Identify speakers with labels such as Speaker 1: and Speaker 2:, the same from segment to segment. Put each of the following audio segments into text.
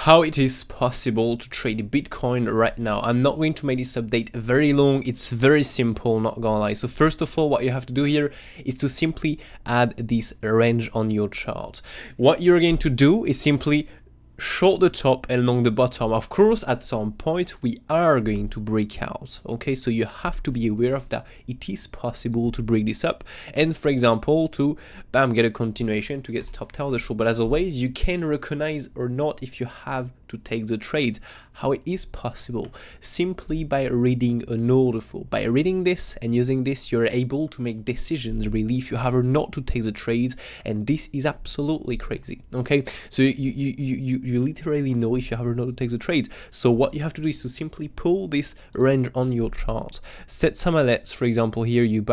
Speaker 1: how it is possible to trade Bitcoin right now. I'm not going to make this update very long. It's very simple, not gonna lie. So first of all, what you have to do here is to simply add this range on your chart. What you're going to do is simply short the top and long the bottom. Of course, at some point we are going to break out, okay? So you have to be aware of that. It is possible to break this up and, for example, to get a continuation, to get stopped out of the short. But as always, you can recognize or not if you have to take the trade. How it is possible? Simply by reading an order flow. By reading this and using this, you're able to make decisions really if you have or not to take the trades, and this is absolutely crazy, okay? So you literally know if you have or not to take the trades. So what you have to do is to simply pull this range on your chart. Set some alerts. For example, here you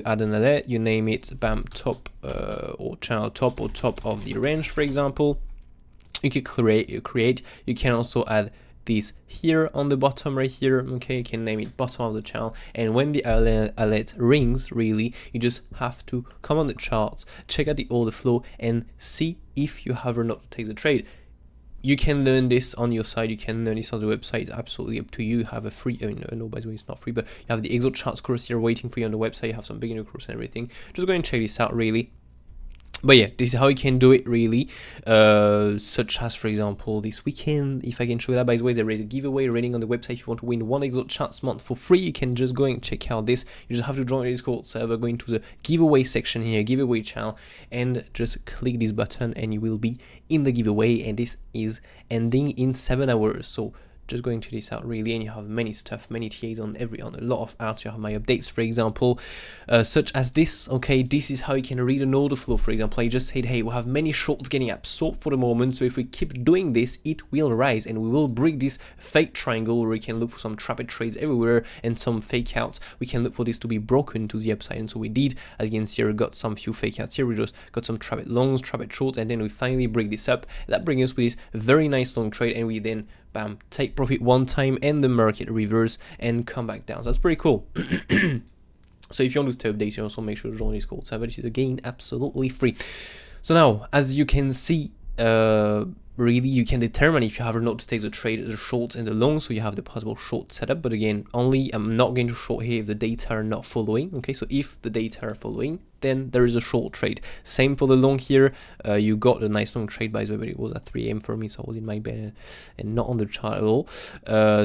Speaker 1: add an alert, you name it top or channel top or top of the range, for example. You can create. You can also add this here on the bottom right here, okay? You can name it bottom of the channel, and when the alert rings, really, you just have to come on the charts, check out the order flow, and see if you have or not to take the trade. You can learn this on your side, you can learn this on the website, it's absolutely up to you. You have a free, no, by the way, it's not free, but you have the XOCharts course here waiting for you on the website. You have some beginner course and everything. Just go and check this out, really. But yeah, this is how you can do it, really, such as, for example, this weekend. If I can show you that, by the way, there is a giveaway running on the website. If you want to win one XOCharts month for free, you can just go and check out this. You just have to join the Discord server, go into the giveaway section here, giveaway channel, and just click this button and you will be in the giveaway, and this is ending in 7 hours. So just going to this out, really, and you have many stuff, many TAs on a lot of arts. You have my updates, for example, such as this, okay? This is how you can read an order flow. For example, I just said, hey, we have many shorts getting absorbed for the moment, so if we keep doing this, it will rise and we will break this fake triangle where we can look for some trapped trades everywhere and some fake outs. We can look for this to be broken to the upside, and so we did. As you can see here, we got some few fake outs here. We just got some trapped longs, trapped shorts, and then we finally break this up. That brings us with this very nice long trade, and we then take profit one time and the market reverse and come back down. So that's pretty cool. So if you want to stay updated, also make sure to join this Discord server. This is again absolutely free. So now, as you can see, really, you can determine if you have or not to take the trade, the shorts and the longs. So you have the possible short setup, but again, I'm not going to short here if the data are not following, okay? So if the data are following, then there is a short trade. Same for the long here. You got a nice long trade, by the way, but it was at 3 AM for me, so I was in my bed and not on the chart at all.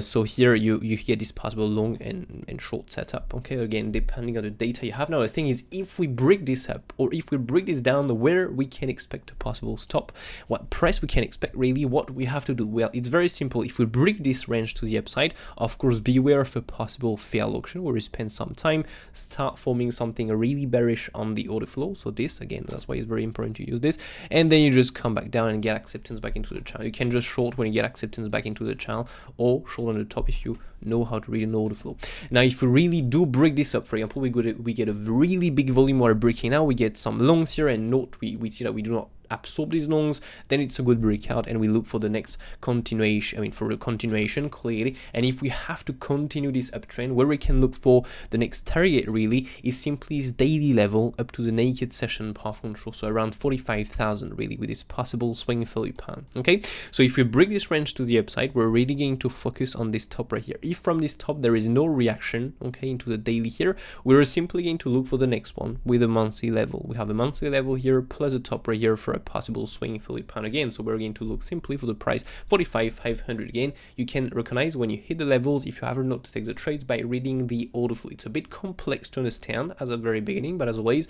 Speaker 1: So here you get this possible long and short setup, okay? Again, depending on the data you have. Now the thing is, if we break this up, or if we break this down, where we can expect a possible stop, what price we can expect, really, what we have to do? Well, it's very simple. If we break this range to the upside, of course, beware of a possible fail auction where we spend some time, start forming something really bearish on the order flow. So this, again, that's why it's very important to use this, and then you just come back down and get acceptance back into the channel. You can just short when you get acceptance back into the channel, or short on the top if you know how to read an order flow. Now, if we really do break this up, for example, we get a really big volume while breaking out, we get some longs here, and note we see that we do not absorb these longs, then it's a good breakout, and we look for the next continuation, for the continuation, clearly. And if we have to continue this uptrend, where we can look for the next target, really, is simply this daily level up to the naked session path control, so around 45,000, really, with this possible swing failure pan, okay? So if we break this range to the upside, we're really going to focus on this top right here. If from this top there is no reaction, okay, into the daily here, we're simply going to look for the next one with a monthly level. We have a monthly level here plus a top right here for a possible swing failure pan again. So we're going to look simply for the price 45,500 again. You can recognize when you hit the levels if you have or not to take the trades by reading the order flow. It's a bit complex to understand as a very beginning, but as always,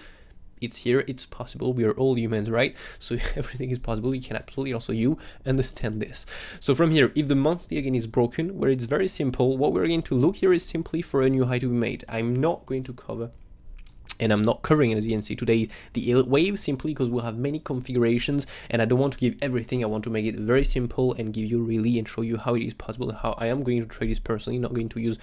Speaker 1: it's here, it's possible. We are all humans, right? So everything is possible. You can absolutely also understand this. So from here, if the monthly again is broken, where it's very simple, what we're going to look here is simply for a new high to be made. I'm not going to cover, and I'm not covering, as you can see today, the wave, simply because we'll have many configurations and I don't want to give everything. I want to make it very simple and give you really and show you how it is possible, how I am going to trade this personally, not going to use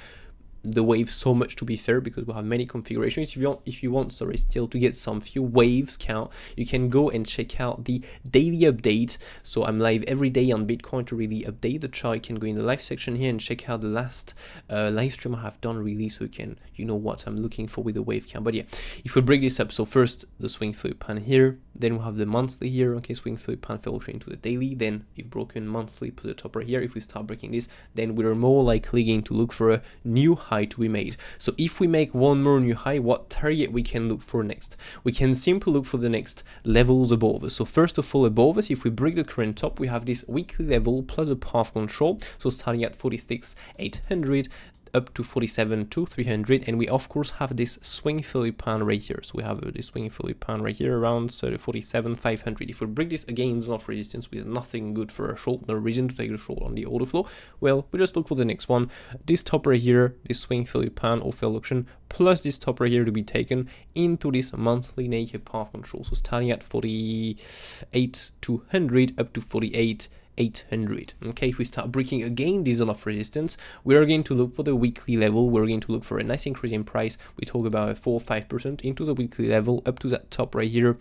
Speaker 1: the wave so much, to be fair, because we'll have many configurations. If you want still to get some few waves count, you can go and check out the daily update. So I'm live every day on Bitcoin to really update the chart. You can go in the live section here and check out the last live stream I have done, really, so you know what I'm looking for with the wave count. But yeah, if we break this up, so first the swing failure pan here, then we have the monthly here, okay, swing through pan fell into the daily, then if broken monthly, put the top right here. If we start breaking this, then we're more likely going to look for a new high to be made. So if we make one more new high, what target we can look for next? We can simply look for the next levels above us. So first of all, above us, if we break the current top, we have this weekly level plus a path control, so starting at 46,800 up to 47,300, and we of course have this swing Philip pan right here. So we have this swing Philip pan right here around 47,500. If we break this again zone of resistance with nothing good for a short, no reason to take the short on the order flow, well, we just look for the next one, this top right here, this swing Philip pan or fail auction, plus this top right here to be taken into this monthly naked path control. So starting at 48,200 up to 48,800. Okay, if we start breaking again this zone of resistance, we are going to look for the weekly level. We're going to look for a nice increase in price. We talk about a 4 or 5% into the weekly level up to that top right here,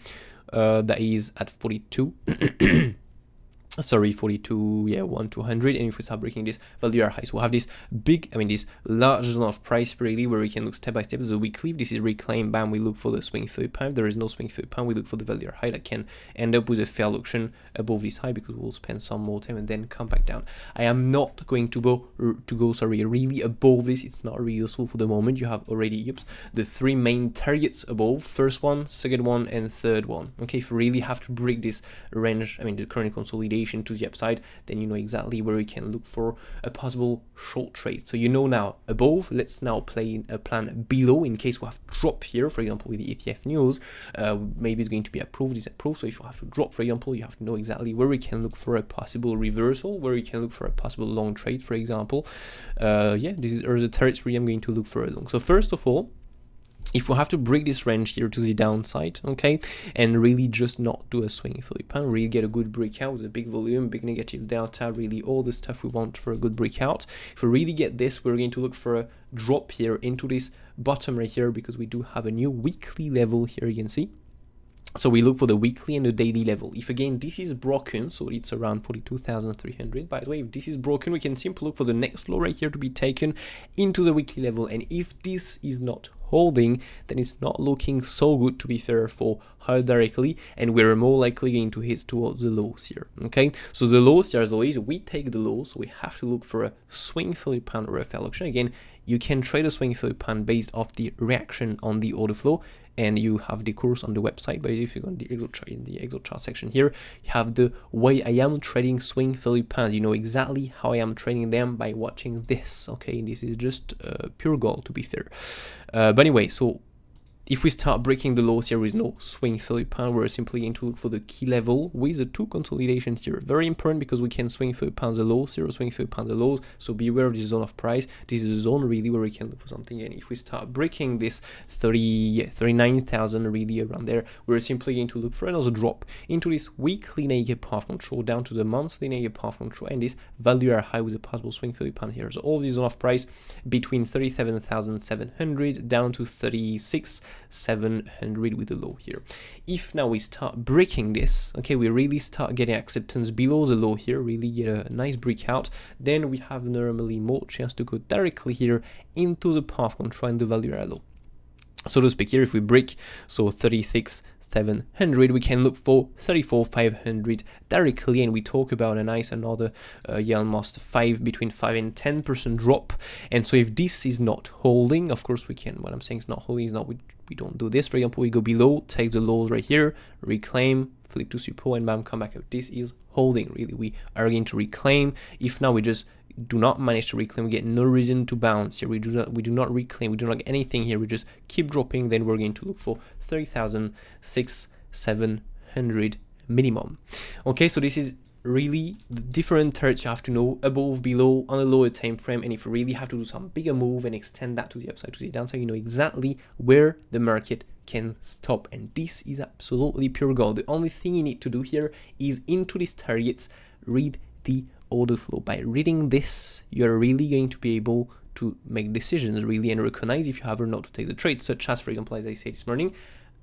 Speaker 1: that is at 42. Sorry, 42, yeah, 1,200. And if we start breaking this value are high, so we have this big, this large zone of price really where we can look step by step. The weekly, this is reclaim, bam, we look for the swing through pan. There is no swing through pan, we look for the value are high that can end up with a fail auction above this high, because we'll spend some more time and then come back down. I am not going to go really above this. It's not really useful for the moment. You have already the three main targets above: first one, second one, and third one. Okay, if you really have to break this range, the current consolidation to the upside, then you know exactly where you can look for a possible short trade. So you know now above. Let's now play a plan below in case we have drop here, for example with the ETF news, maybe it's going to be approved, disapproved. So if you have to drop, for example, you have to know exactly where we can look for a possible reversal, where you can look for a possible long trade, for example. Yeah, this is the territory I'm going to look for a long. So first of all, if we have to break this range here to the downside, okay, and really just not do a swing Philip pan, really get a good breakout with a big volume, big negative delta, really all the stuff we want for a good breakout. If we really get this, we're going to look for a drop here into this bottom right here, because we do have a new weekly level here, you can see. So we look for the weekly and the daily level. If again this is broken, so it's around 42,300. By the way, if this is broken, we can simply look for the next low right here to be taken into the weekly level. And if this is not holding, then it's not looking so good, to be fair, for higher directly, and we're more likely going to hit towards the lows here. Okay, so the lows here, as always, we take the lows, so we have to look for a swing Philip pan or a fail auction. Again, you can trade a swing Philip pan based off the reaction on the order flow, and you have the course on the website. But if you go on the Excel chart, in the Excel chart section here, you have the way I am trading swing Philip pan. You know exactly how I am trading them by watching this. Okay, this is just pure gold, to be fair. But anyway, so if we start breaking the lows here with no swing Philip pan, we're simply going to look for the key level with the two consolidations here. Very important, because we can swing Philip pan the lows here, swing Philip pan the lows. So beware of this zone of price. This is a zone really where we can look for something. And if we start breaking this 39,000 really around there, we're simply going to look for another drop into this weekly naked path control down to the monthly naked path control, and this value are high with a possible swing Philip pan here. So all this zone of price between 37,700 down to 36,700 with the low here. If now we start breaking this, okay, we really start getting acceptance below the low here, really get a nice breakout, then we have normally more chance to go directly here into the path control and the value are low. So to speak here, if we break, so 36,700, we can look for 34,500 directly, and we talk about a nice another almost between 5 and 10% drop. And so if this is not holding, of course we can, what I'm saying is not holding is not, we don't do this. For example, we go below, take the lows right here, reclaim, flip to support, and bam, come back up. This is holding really. We are going to reclaim. If now we just do not manage to reclaim, we get no reason to bounce here. We do not reclaim, we do not get anything here, we just keep dropping, then we're going to look for 30,700 minimum. Okay, so this is really the different targets you have to know: above, below, on a lower time frame. And if you really have to do some bigger move and extend that to the upside, to the downside, you know exactly where the market can stop. And this is absolutely pure gold. The only thing you need to do here is into these targets, read the order flow. By reading this, you're really going to be able to make decisions really and recognize if you have or not to take the trade, such as, for example, as I said this morning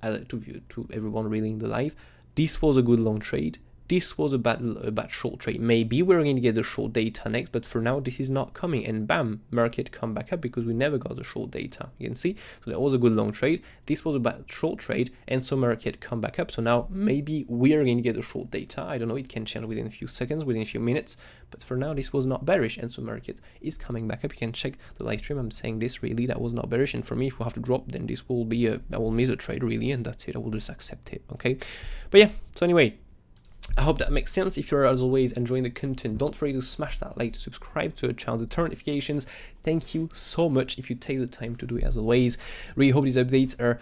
Speaker 1: to everyone really in the live, this was a good long trade, this was a bad short trade. Maybe we're going to get the short data next, but for now this is not coming, and bam, market come back up because we never got the short data. You can see, so that was a good long trade. This was a bad short trade, and so market come back up. So now maybe we are going to get the short data. I don't know, it can change within a few seconds, within a few minutes, but for now this was not bearish, and so market is coming back up. You can check the live stream. I'm saying this really, that was not bearish, and for me, if we have to drop, then this will be I will miss a trade really, and that's it. I will just accept it. Okay, but yeah, so anyway, I hope that makes sense. If you're, as always, enjoying the content, don't forget to smash that like, subscribe to the channel, to turn notifications. Thank you so much if you take the time to do it, as always. Really hope these updates are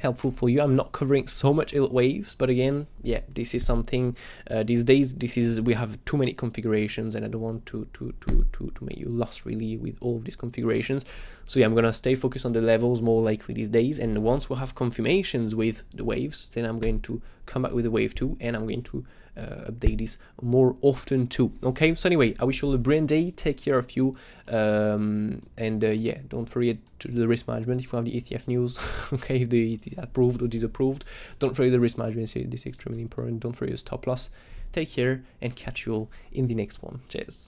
Speaker 1: helpful for you. I'm not covering so much waves, but again, yeah, this is something these days, we have too many configurations, and I don't want to make you lost really with all of these configurations. So yeah, I'm gonna stay focused on the levels more likely these days, and once we have confirmations with the waves, then I'm going to come back with the wave 2, and I'm going to update this more often too. Okay, so anyway, I wish you all a brilliant day. Take care of you, and yeah, don't forget to do the risk management if you have the ETF news. Okay, if the approved or disapproved, don't forget the risk management. This is extremely important. Don't forget your stop loss. Take care, and catch you all in the next one. Cheers.